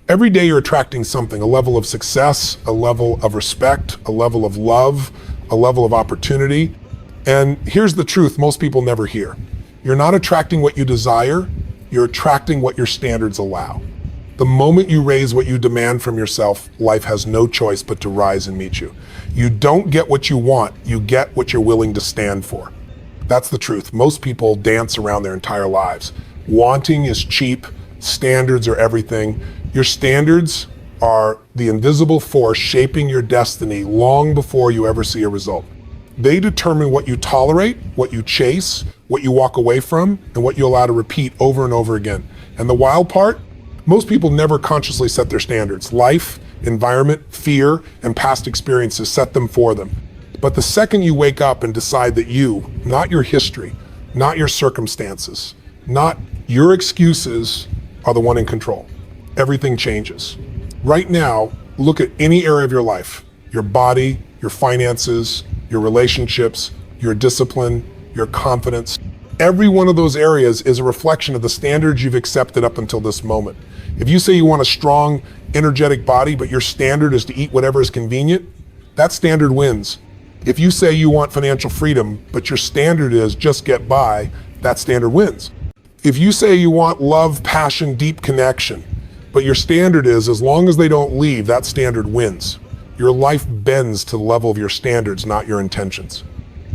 Every day you're attracting something, a level of success, a level of respect, a level of love, a level of opportunity. And here's the truth most people never hear. You're not attracting what you desire, you're attracting what your standards allow. The moment you raise what you demand from yourself, life has no choice but to rise and meet you. You don't get what you want, you get what you're willing to stand for. That's the truth. Most people dance around their entire lives. Wanting is cheap, standards are everything. Your standards are the invisible force shaping your destiny long before you ever see a result. They determine what you tolerate, what you chase, what you walk away from, and what you allow to repeat over and over again. And the wild part, most people never consciously set their standards. Life, environment, fear, and past experiences set them for them. But the second you wake up and decide that you, not your history, not your circumstances, not your excuses, are the one in control, everything changes. Right now, look at any area of your life, your body, your finances, your relationships, your discipline, your confidence. Every one of those areas is a reflection of the standards you've accepted up until this moment. If you say you want a strong, energetic body, but your standard is to eat whatever is convenient, that standard wins. If you say you want financial freedom, but your standard is just get by, that standard wins. If you say you want love, passion, deep connection, but your standard is as long as they don't leave, that standard wins. Your life bends to the level of your standards, not your intentions.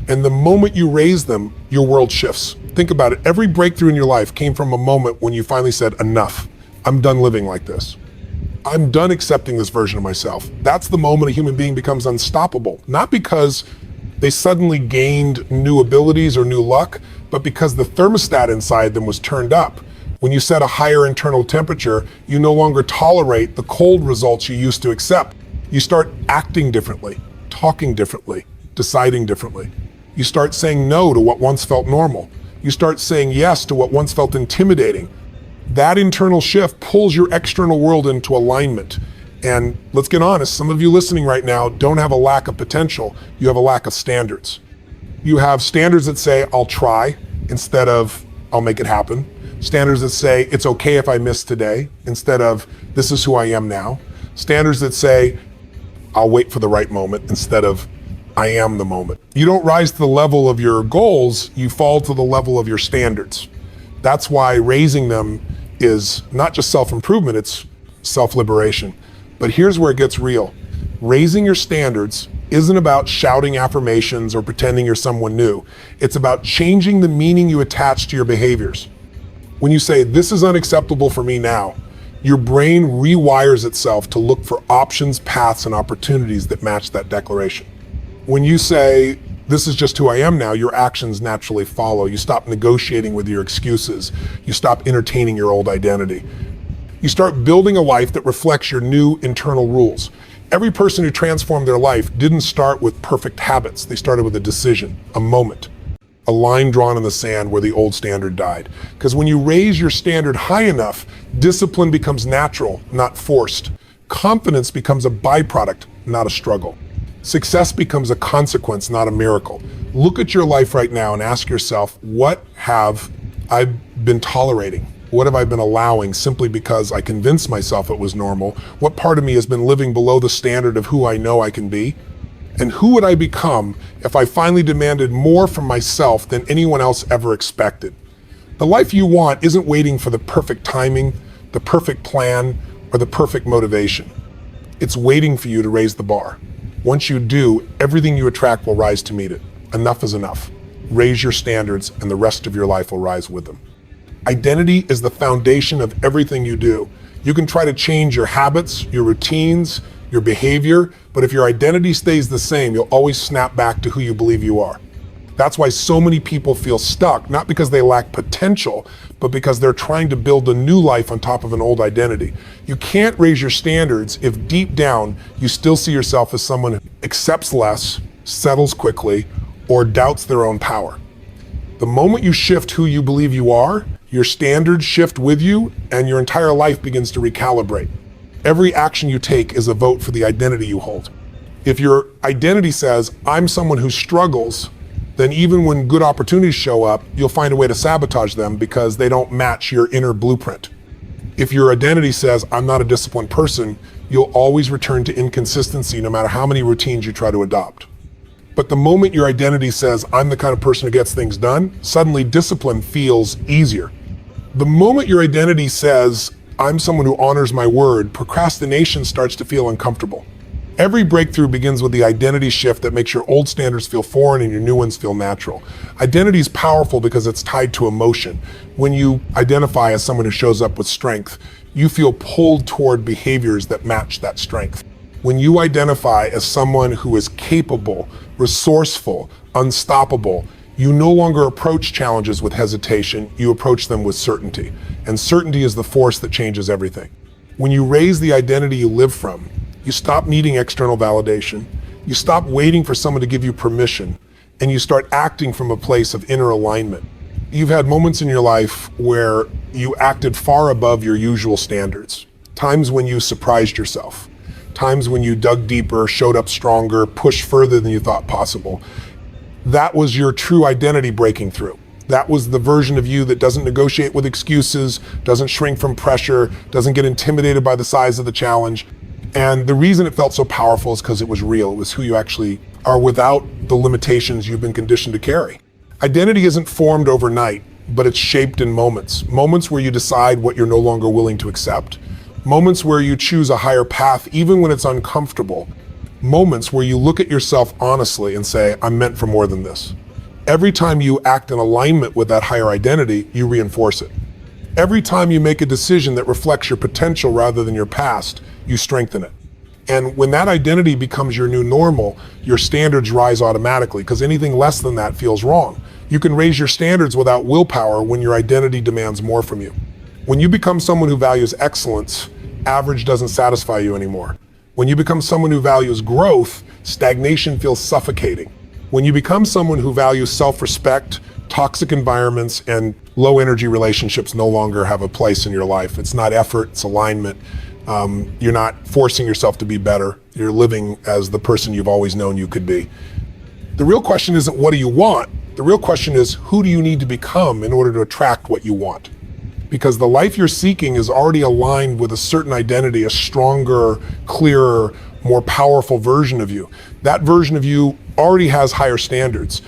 And the moment you raise them, your world shifts. Think about it. Every breakthrough in your life came from a moment when you finally said, enough. I'm done living like this. I'm done accepting this version of myself. That's the moment a human being becomes unstoppable. Not because they suddenly gained new abilities or new luck, but because the thermostat inside them was turned up. When you set a higher internal temperature, you no longer tolerate the cold results you used to accept. You start acting differently, talking differently, deciding differently. You start saying no to what once felt normal. You start saying yes to what once felt intimidating. That internal shift pulls your external world into alignment. And let's get honest, some of you listening right now don't have a lack of potential, you have a lack of standards. You have standards that say, I'll try, instead of, I'll make it happen. Standards that say, it's okay if I miss today, instead of, this is who I am now. Standards that say, I'll wait for the right moment, instead of, I am the moment. You don't rise to the level of your goals, you fall to the level of your standards. That's why raising them is not just self-improvement, it's self-liberation. But here's where it gets real. Raising your standards isn't about shouting affirmations or pretending you're someone new. It's about changing the meaning you attach to your behaviors. When you say, this is unacceptable for me now, your brain rewires itself to look for options, paths, and opportunities that match that declaration. When you say, this is just who I am now, your actions naturally follow. You stop negotiating with your excuses. You stop entertaining your old identity. You start building a life that reflects your new internal rules. Every person who transformed their life didn't start with perfect habits. They started with a decision, a moment, a line drawn in the sand where the old standard died. Because when you raise your standard high enough, discipline becomes natural, not forced. Confidence becomes a byproduct, not a struggle. Success becomes a consequence, not a miracle. Look at your life right now and ask yourself, what have I been tolerating? What have I been allowing simply because I convinced myself it was normal? What part of me has been living below the standard of who I know I can be? And who would I become if I finally demanded more from myself than anyone else ever expected? The life you want isn't waiting for the perfect timing, the perfect plan, or the perfect motivation. It's waiting for you to raise the bar. Once you do, everything you attract will rise to meet it. Enough is enough. Raise your standards and the rest of your life will rise with them. Identity is the foundation of everything you do. You can try to change your habits, your routines, your behavior, but if your identity stays the same, you'll always snap back to who you believe you are. That's why so many people feel stuck, not because they lack potential, but because they're trying to build a new life on top of an old identity. You can't raise your standards if deep down you still see yourself as someone who accepts less, settles quickly, or doubts their own power. The moment you shift who you believe you are, your standards shift with you and your entire life begins to recalibrate. Every action you take is a vote for the identity you hold. If your identity says, I'm someone who struggles, then even when good opportunities show up, you'll find a way to sabotage them because they don't match your inner blueprint. If your identity says, I'm not a disciplined person, you'll always return to inconsistency no matter how many routines you try to adopt. But the moment your identity says, I'm the kind of person who gets things done, suddenly discipline feels easier. The moment your identity says, I'm someone who honors my word, procrastination starts to feel uncomfortable. Every breakthrough begins with the identity shift that makes your old standards feel foreign and your new ones feel natural. Identity is powerful because it's tied to emotion. When you identify as someone who shows up with strength, you feel pulled toward behaviors that match that strength. When you identify as someone who is capable, resourceful, unstoppable, you no longer approach challenges with hesitation, you approach them with certainty. And certainty is the force that changes everything. When you raise the identity you live from, you stop needing external validation, you stop waiting for someone to give you permission, and you start acting from a place of inner alignment. You've had moments in your life where you acted far above your usual standards. Times when you surprised yourself. Times when you dug deeper, showed up stronger, pushed further than you thought possible. That was your true identity breaking through. That was the version of you that doesn't negotiate with excuses, doesn't shrink from pressure, doesn't get intimidated by the size of the challenge. And the reason it felt so powerful is because it was real. It was who you actually are without the limitations you've been conditioned to carry. Identity isn't formed overnight, but it's shaped in moments. Moments where you decide what you're no longer willing to accept. Moments where you choose a higher path even when it's uncomfortable. Moments where you look at yourself honestly and say, I'm meant for more than this. Every time you act in alignment with that higher identity, you reinforce it. Every time you make a decision that reflects your potential rather than your past, you strengthen it. And when that identity becomes your new normal, your standards rise automatically, because anything less than that feels wrong. You can raise your standards without willpower when your identity demands more from you. When you become someone who values excellence, average doesn't satisfy you anymore. When you become someone who values growth, stagnation feels suffocating. When you become someone who values self-respect, toxic environments and low energy relationships no longer have a place in your life. It's not effort, it's alignment. You're not forcing yourself to be better. You're living as the person you've always known you could be. The real question isn't what do you want? The real question is who do you need to become in order to attract what you want? Because the life you're seeking is already aligned with a certain identity, a stronger, clearer, more powerful version of you. That version of you already has higher standards.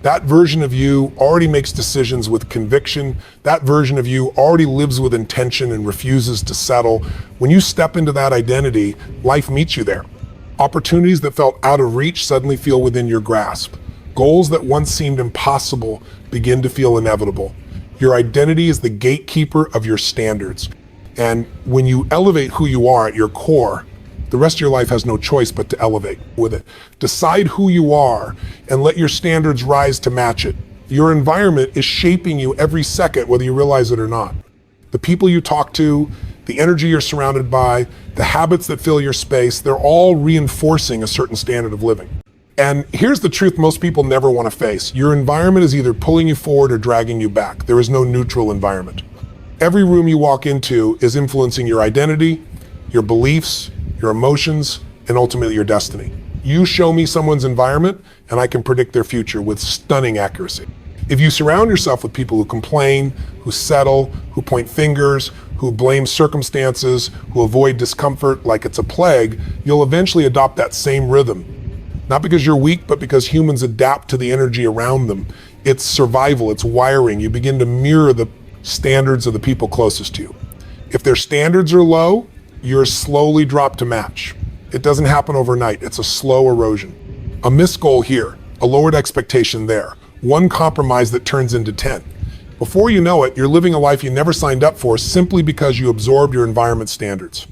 That version of you already makes decisions with conviction. That version of you already lives with intention and refuses to settle. When you step into that identity, life meets you there. Opportunities that felt out of reach suddenly feel within your grasp. Goals that once seemed impossible begin to feel inevitable. Your identity is the gatekeeper of your standards. And when you elevate who you are at your core, the rest of your life has no choice but to elevate with it. Decide who you are and let your standards rise to match it. Your environment is shaping you every second, whether you realize it or not. The people you talk to, the energy you're surrounded by, the habits that fill your space, they're all reinforcing a certain standard of living. And here's the truth most people never want to face. Your environment is either pulling you forward or dragging you back. There is no neutral environment. Every room you walk into is influencing your identity, your beliefs, your emotions, and ultimately your destiny. You show me someone's environment, and I can predict their future with stunning accuracy. If you surround yourself with people who complain, who settle, who point fingers, who blame circumstances, who avoid discomfort like it's a plague, you'll eventually adopt that same rhythm. Not because you're weak, but because humans adapt to the energy around them. It's survival, it's wiring. You begin to mirror the standards of the people closest to you. If their standards are low, you're slowly dropped to match. It doesn't happen overnight. It's a slow erosion. A missed goal here, a lowered expectation there, one compromise that turns into 10. Before you know it, you're living a life you never signed up for simply because you absorbed your environment's standards.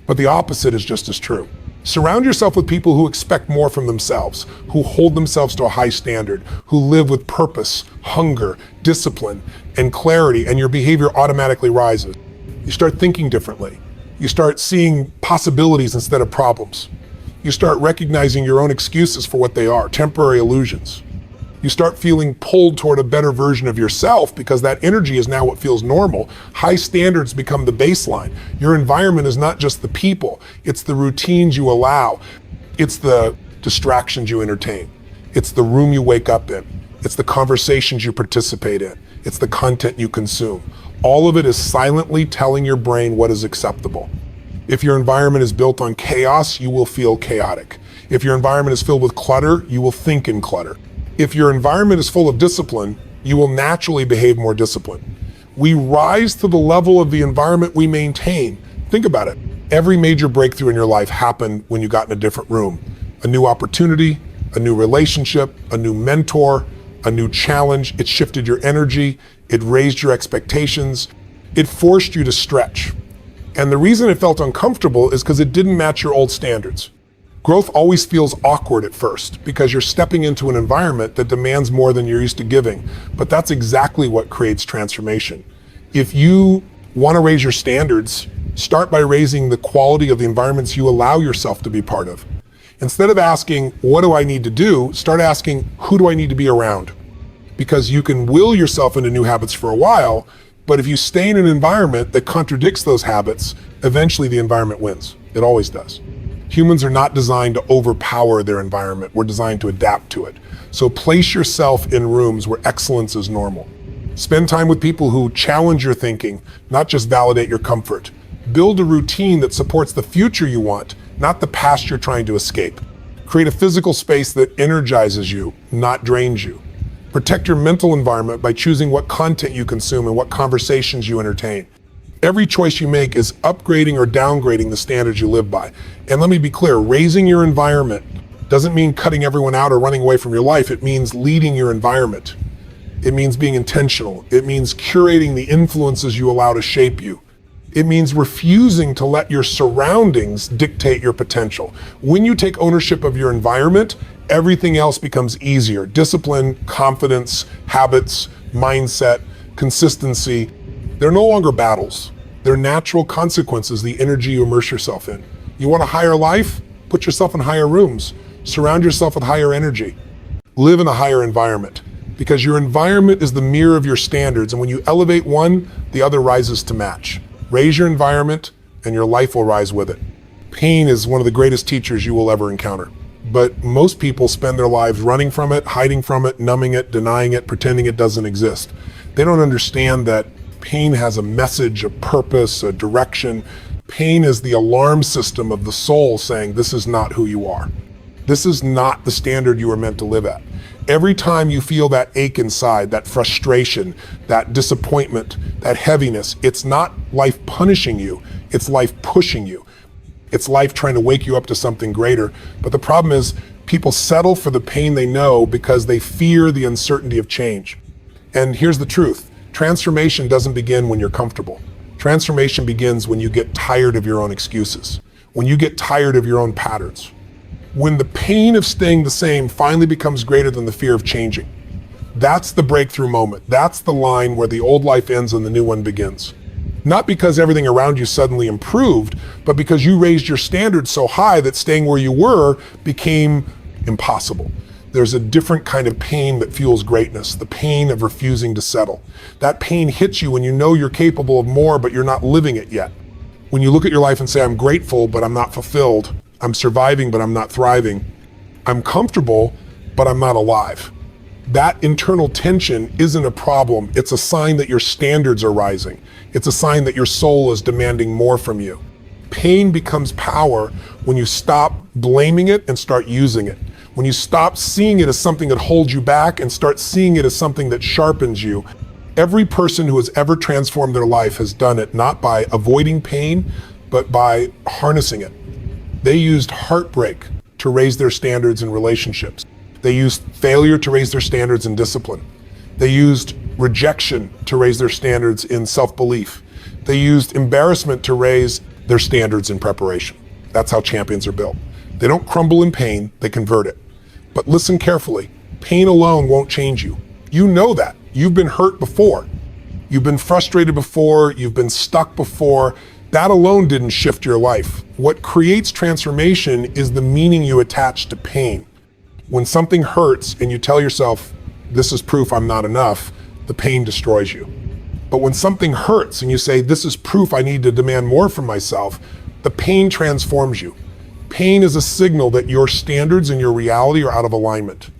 But the opposite is just as true. Surround yourself with people who expect more from themselves, who hold themselves to a high standard, who live with purpose, hunger, discipline, and clarity, and your behavior automatically rises. You start thinking differently. You start seeing possibilities instead of problems. You start recognizing your own excuses for what they are, temporary illusions. You start feeling pulled toward a better version of yourself because that energy is now what feels normal. High standards become the baseline. Your environment is not just the people, it's the routines you allow. It's the distractions you entertain. It's the room you wake up in. It's the conversations you participate in. It's the content you consume. All of it is silently telling your brain what is acceptable. If your environment is built on chaos, you will feel chaotic. If your environment is filled with clutter, you will think in clutter. If your environment is full of discipline, you will naturally behave more disciplined. We rise to the level of the environment we maintain. Think about it. Every major breakthrough in your life happened when you got in a different room. A new opportunity, a new relationship, a new mentor, a new challenge. It shifted your energy. It raised your expectations. It forced you to stretch. And the reason it felt uncomfortable is because it didn't match your old standards. Growth always feels awkward at first because you're stepping into an environment that demands more than you're used to giving. But that's exactly what creates transformation. If you want to raise your standards, start by raising the quality of the environments you allow yourself to be part of. Instead of asking, what do I need to do? Start asking, who do I need to be around? Because you can will yourself into new habits for a while, but if you stay in an environment that contradicts those habits, eventually the environment wins. It always does. Humans are not designed to overpower their environment. We're designed to adapt to it. So place yourself in rooms where excellence is normal. Spend time with people who challenge your thinking, not just validate your comfort. Build a routine that supports the future you want, not the past you're trying to escape. Create a physical space that energizes you, not drains you. Protect your mental environment by choosing what content you consume and what conversations you entertain. Every choice you make is upgrading or downgrading the standards you live by. And let me be clear, raising your environment doesn't mean cutting everyone out or running away from your life. It means leading your environment. It means being intentional. It means curating the influences you allow to shape you. It means refusing to let your surroundings dictate your potential. When you take ownership of your environment, everything else becomes easier. Discipline, confidence, habits, mindset, consistency. They're no longer battles. They're natural consequences, the energy you immerse yourself in. You want a higher life? Put yourself in higher rooms. Surround yourself with higher energy. Live in a higher environment, because your environment is the mirror of your standards, and when you elevate one, the other rises to match. Raise your environment, and your life will rise with it. Pain is one of the greatest teachers you will ever encounter. But most people spend their lives running from it, hiding from it, numbing it, denying it, pretending it doesn't exist. They don't understand that pain has a message, a purpose, a direction. Pain is the alarm system of the soul saying, this is not who you are. This is not the standard you were meant to live at. Every time you feel that ache inside, that frustration, that disappointment, that heaviness, it's not life punishing you, it's life pushing you. It's life trying to wake you up to something greater. But the problem is, people settle for the pain they know because they fear the uncertainty of change. And here's the truth. Transformation doesn't begin when you're comfortable. Transformation begins when you get tired of your own excuses, when you get tired of your own patterns, when the pain of staying the same finally becomes greater than the fear of changing. That's the breakthrough moment. That's the line where the old life ends and the new one begins. Not because everything around you suddenly improved, but because you raised your standards so high that staying where you were became impossible. There's a different kind of pain that fuels greatness, the pain of refusing to settle. That pain hits you when you know you're capable of more, but you're not living it yet. When you look at your life and say, I'm grateful, but I'm not fulfilled. I'm surviving, but I'm not thriving. I'm comfortable, but I'm not alive. That internal tension isn't a problem. It's a sign that your standards are rising. It's a sign that your soul is demanding more from you. Pain becomes power when you stop blaming it and start using it. When you stop seeing it as something that holds you back and start seeing it as something that sharpens you. Every person who has ever transformed their life has done it not by avoiding pain, but by harnessing it. They used heartbreak to raise their standards in relationships. They used failure to raise their standards in discipline. They used rejection to raise their standards in self-belief. They used embarrassment to raise their standards in preparation. That's how champions are built. They don't crumble in pain, they convert it. But listen carefully, pain alone won't change you. You know that. You've been hurt before. You've been frustrated before, you've been stuck before. That alone didn't shift your life. What creates transformation is the meaning you attach to pain. When something hurts and you tell yourself, this is proof I'm not enough, the pain destroys you. But when something hurts and you say, this is proof I need to demand more from myself, the pain transforms you. Pain is a signal that your standards and your reality are out of alignment.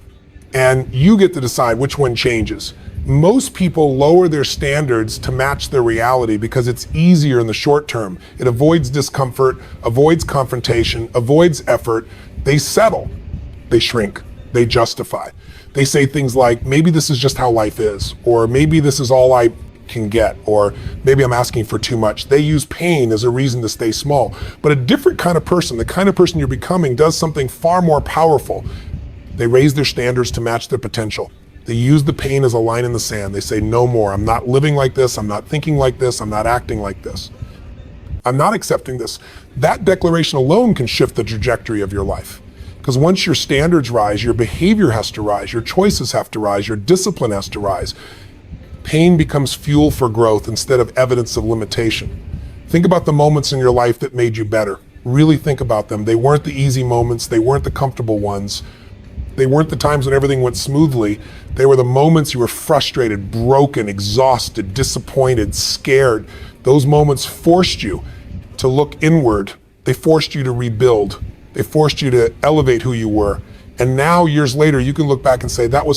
And you get to decide which one changes. Most people lower their standards to match their reality because it's easier in the short term. It avoids discomfort, avoids confrontation, avoids effort. They settle, they shrink, they justify. They say things like, maybe this is just how life is, or maybe this is all I can get, or maybe I'm asking for too much. They use pain as a reason to stay small. But a different kind of person, the kind of person you're becoming, does something far more powerful. They raise their standards to match their potential. They use the pain as a line in the sand. They say, no more. I'm not living like this. I'm not thinking like this. I'm not acting like this. I'm not accepting this. That declaration alone can shift the trajectory of your life. Because once your standards rise, your behavior has to rise, your choices have to rise, your discipline has to rise. Pain becomes fuel for growth instead of evidence of limitation. Think about the moments in your life that made you better. Really think about them. They weren't the easy moments. They weren't the comfortable ones. They weren't the times when everything went smoothly. They were the moments you were frustrated, broken, exhausted, disappointed, scared. Those moments forced you to look inward. They forced you to rebuild. They forced you to elevate who you were. And now, years later, you can look back and say, that was